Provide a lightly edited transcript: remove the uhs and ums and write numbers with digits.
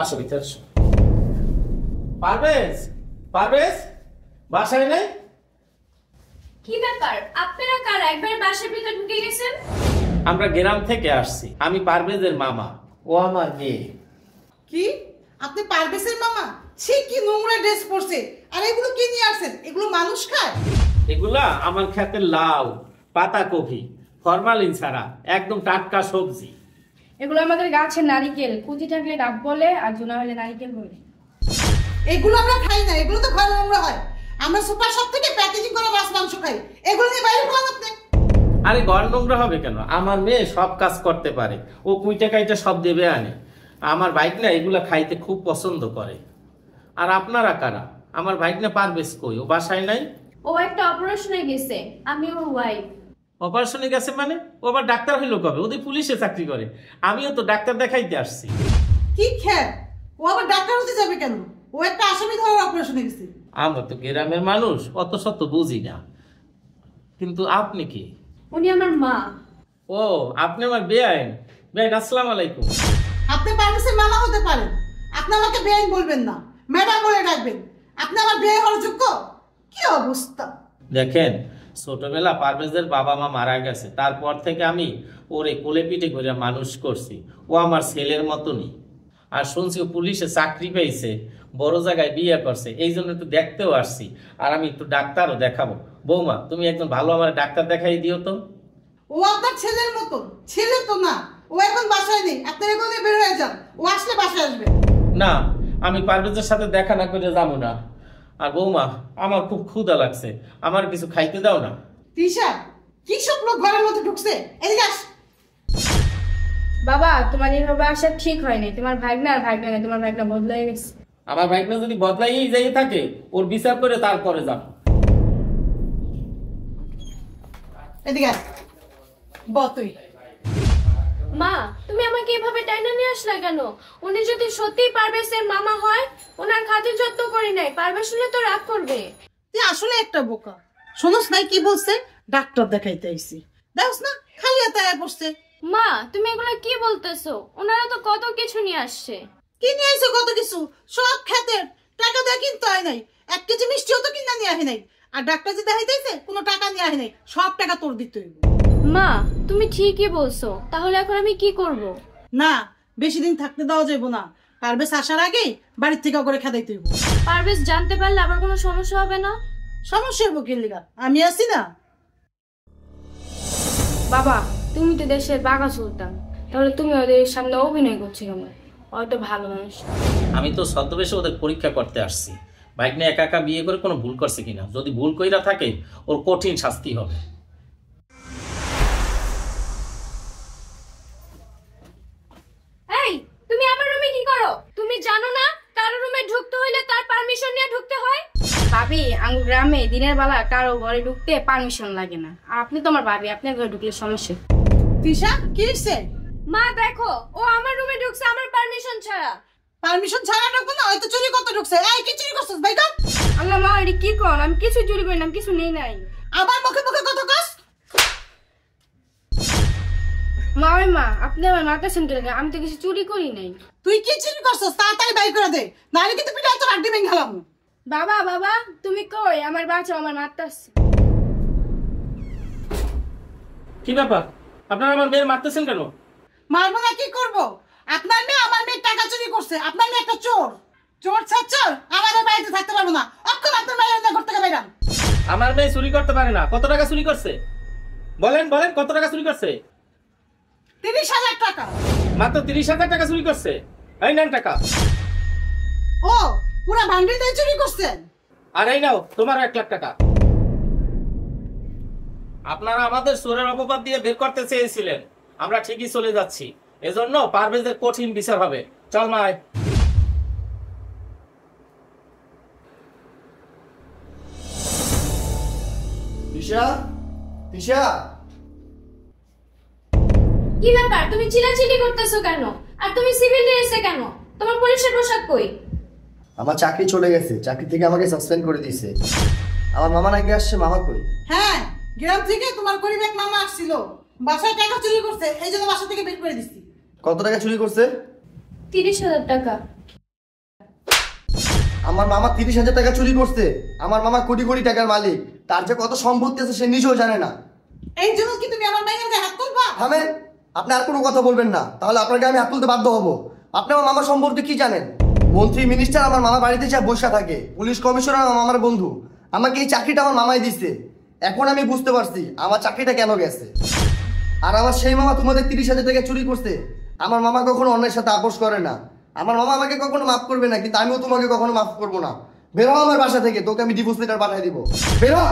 আসো ভিতরে আসো। পারভেজ, পারভেজ বাসায় নেই? কি ব্যাপার, আপনারা কারা একবার বাসার ভিতরে ঢুকে গেছেন? আমরা গ্রাম থেকে আসছি, আমি পারভেজের মামা, ও আমার মেয়ে। কি আপনি পারভেজের মামা? সে কি নোংরা ড্রেস পরছে, আর এগুলো কি নিয়ে আসছেন? এগুলো মানুষ খায়? এগুলা আমার ক্ষেতের লাউ, পাতাকপি, ফরমালিন ছাড়া একদম টাটকা সবজি। এগুলো আমাদের গাছের নারিকেল, কুচি থাকলে ডাব বলে আর জোনা হলে নারিকেল বলে। এগুলো আমরা খাই না, এগুলো তো ঘরে নোংরা হয়। আমরা সুপার শপ থেকে প্যাকেজিং করা মাছ মাংস খাই, এগুলো নিয়ে বাইরে খান আপনি? আরে ঘর নোংরা হবে কেন? আমার মেয়ে সব কাজ করতে পারে, ও কুইটা কাইটা সব দেবে আনে। আমার বাইক না এগুলা খাইতে খুব পছন্দ করে। আর আপনারা কারা? আমার বাইক না পারভেজ কই? ও বাসায় নাই? ও একটা অপারেশনে গেছে, আমি ওর ওয়াইফ। অপারেশনে গেছে মানে? ও আবার ডাক্তার হইলো কবে? ওদের পুলিশে চাকরি করে, আমিও তো ডাক্তার দেখাইতে আসছি। কি খ্যাত, ও আবার ডাক্তার হতে যাবে কেন? ও একটা আসামি ধরার অপারেশনে গেছে। আমরা তো গ্রামের মানুষ, অত শত বুঝি না। কিন্তু আপনি কি? উনি আমার মা। ও, আপনি আমার বেআইন। বেআইন, আসসালামু আলাইকুম। আপনি পারভেজের মামা হতে পারেন, আপনি আমাকে বেআইন বলবেন না, ম্যাডাম বলে ডাকবেন। আপনি আমার বিয়ে হওয়ার যোগ্য? কি অবস্থা! দেখেন, ছোটবেলা পারভেজের বাবা মা মারা গেছে, তারপর থেকে আমি ওরে কোলে পিঠে করে মানুষ করছি। ও আমার ছেলের মতনই। আর শুনছি ও পুলিশে চাকরি পেয়েছে, বড় জায়গায় বিয়ে করছে, এই জন্য একটু দেখতেও আসছি। আর আমি একটু ডাক্তারও দেখাবো। বৌমা, তুমি একজন ভালো আমার ডাক্তার দেখাই দিও তো। ও আপনার ছেলের মতো? ছেলে তো না, ও এখন বাসায় নেই। আপনি এগুলো বের হয়ে যান, ও আসলে বাসায় আসবে। না, আমি পারভেজের সাথে দেখা না করে যাবো না। আর বৌমা, আমার খুব ক্ষুধা লাগছে, আমার কিছু খাইতে দাও না। তিশা, কি সব লোক ঘরের মধ্যে ঢুকছে? এদিকে আস। বাবা, তোমার এইভাবে আসা ঠিক হয়নি। তোমার ভাগনা আর ভাগনা নেই, তোমার ভাগনা বদলাই গেছে। আমার বাইকটা যদি বদলাই যাই থাকে, ওর বিচার করে তারপরে যাব। এদিকে আস, তুই। মা, তুমি আমাকে এভাবে টাইনা নিয়ে আসলা কেন? উনি যদি সত্যি পারভেজের মামা হয়, ওনার খাতির যত্ন করি নাই, পারভেজ শুনে তো রাগ করবে। তুই আসলে একটা বোকা। শোনস নাই কি বলছে? ডাক্তার দেখাইতে আইছি। দেখছ না, খালি হাতে আয়া পড়ছে। মা, তুমি এগুলো কি বলতেছো? ওনারা তো কত কিছু নিয়ে আসছে। কি নিয়ে আইছে? কত কিছু, সব খেতের টাকা দিয়ে কিনতে হয় নাই। 1 কেজি মিষ্টিও তো কিনা নিয়ে আহে নাই। আর ডাক্তার যে দেখাইতেছে কোনো টাকা নিয়ে আহে নাই, সব টাকা তোর দিতে হইব। মা, তুমি ঠিকই বলছো, তাহলে এখন আমি কি করব? না, বেশি দিন থাকতে দেওয়া যাইব না। পারভেজ আসার আগেই বাড়ির থেকে করে খেদাইতে হইব। পারভেজ জানতে পারলে আবার কোনো সমস্যা হবে না? সমস্যা হইব কি লিগা? আমি আছি না? বাবা, তুমি তো দেশের বাঘা সুলতান, তাহলে তুমি ওদের সামনে অভিনয় করছো কেন? হয়তো ভালো মানুষ। আমি তো ছদ্মবেশে ওদের পরীক্ষা করতে আসছি, বাইক নিয়ে একা একা বিয়ে করে কোনো ভুল করছে কিনা। যদি ভুল কইরা থাকে, ওর কঠিন শাস্তি হবে। এই, তুমি আমার রুমে কি করো? তুমি জানো না কারো রুমে ঢুকতে হইলে তার পারমিশন নিয়ে ঢুকতে হয়? ভাবি, আমার গ্রামে দিনের বেলা কারো ঘরে ঢুকতে পারমিশন লাগে না। আর আপনি তো আমার ভাবি, আপনার ঘরে ঢুকলে সমস্যা। তিশা, কি হইছে? মা দেখো, ও আমার রুমে ঢুকছে আমার পারমিশন ছাড়া। পারমিশন ছাড়া ঢুকবো না? হয়তো চুরি করতে ঢুকছে। এই, কি চুরি করছিস ভাই? আল্লাহ মা, এটা কি কর? আমি কিছু চুরি করি না, আমি কিছু নেই নাই। আবার মুখে মুখে কথা কস? মা, ওই মা, আপনি আমার মারতেছেন কেন? আমি তো কিছু চুরি করি নাই। তুই কি চুরি করছিস? তাড়াতাড়ি বাইর করে দে, নাহলে কিন্তু পিঠে তোর আড্ডি ভেঙে গেলাম। বাবা, বাবা, তুমি কই? আমার বাচ্চা আমার মারতেছে। কি ব্যাপার? আপনারা আমার মেয়ের মারতেছেন কেন? মারবো না, কি করবো? আপনার মেয়ে আমার মেয়ের টাকা চুরি করছে। আপনার মেয়ে একটা চোর। চোর ছাড়ছর আমাদের বাড়িতে থাকতে পারবো না। অক্ষণ আপনার মেয়ের ঘর থেকে বাইরান। আমার মেয়ে চুরি করতে পারে না। কত টাকা চুরি করছে? বলেন বলেন, কত টাকা চুরি করছে? 30,000 টাকা। মাত্র 30,000 টাকা চুরি করছে? এই নেন টাকা। ও, পুরা ভান্ডিলটাই চুরি করছেন? আর এই নাও তোমারও 1 লাখ টাকা। আপনারা আমাদের চোরের অপবাদ দিয়ে বের করতে চেয়েছিলেন, আমরা ঠিকই চলে যাচ্ছি। এজন্য পারভেজের কঠিন বিচার হবে। চল মায়। তিশা, তিশা, কি ব্যাপার, তুমি চিল্লাচিল্লি করতেছো কেন? আর তুমি সিভিল ড্রেসে কেন? তোমার পুলিশের পোশাক কই? আমার চাকরি চলে গেছে, চাকরি থেকে আমাকে সাসপেন্ড করে দিয়েছে। আমার মামা নাকি আসছে, মামা কই? হ্যাঁ, গ্রাম থেকে তোমার গরিব এক মামা আসছিল, বাসায় টাকা চুরি করছে, এই জন্য বাসা থেকে বের করে দিছি। কত টাকা চুরি করছে? 30,000 টাকা। আমার মামা 30,000 টাকা চুরি করছে। আমার মামা কোটি কোটি টাকার মালিক, তার যে কত সম্পত্তি আছে সে নিজেও জানে না। এই জন্য কি তুমি আমার মায়ের গায়ে হাত তুলবা? থামেন, আপনি আর কোনো কথা বলবেন না, তাহলে আপনাকে আমি হাত তুলতে বাধ্য হব। আপনি আমার মামা সম্পর্কে কি জানেন? মন্ত্রী মিনিস্টার আমার মামা বাড়িতে যা বসে থাকে, পুলিশ কমিশনার আমার মামার বন্ধু। আমাকে এই চাকরিটা আমার মামাই দিচ্ছে। এখন আমি বুঝতে পারছি আমার চাকরিটা কেন গেছে। আর আমার সেই মামা তোমাদের 30,000 টাকা চুরি করছে। আমার মামা কখনো অন্যের সাথে আপোষ করে না। আমার মামা আমাকে কখনো মাফ করবে না, কিন্তু আমিও তোমাকে কখনো মাফ করবো না। বেরো আমার বাসা থেকে, তোকে আমি ডিভোর্স লেটার পাঠিয়ে দিব। বেরো।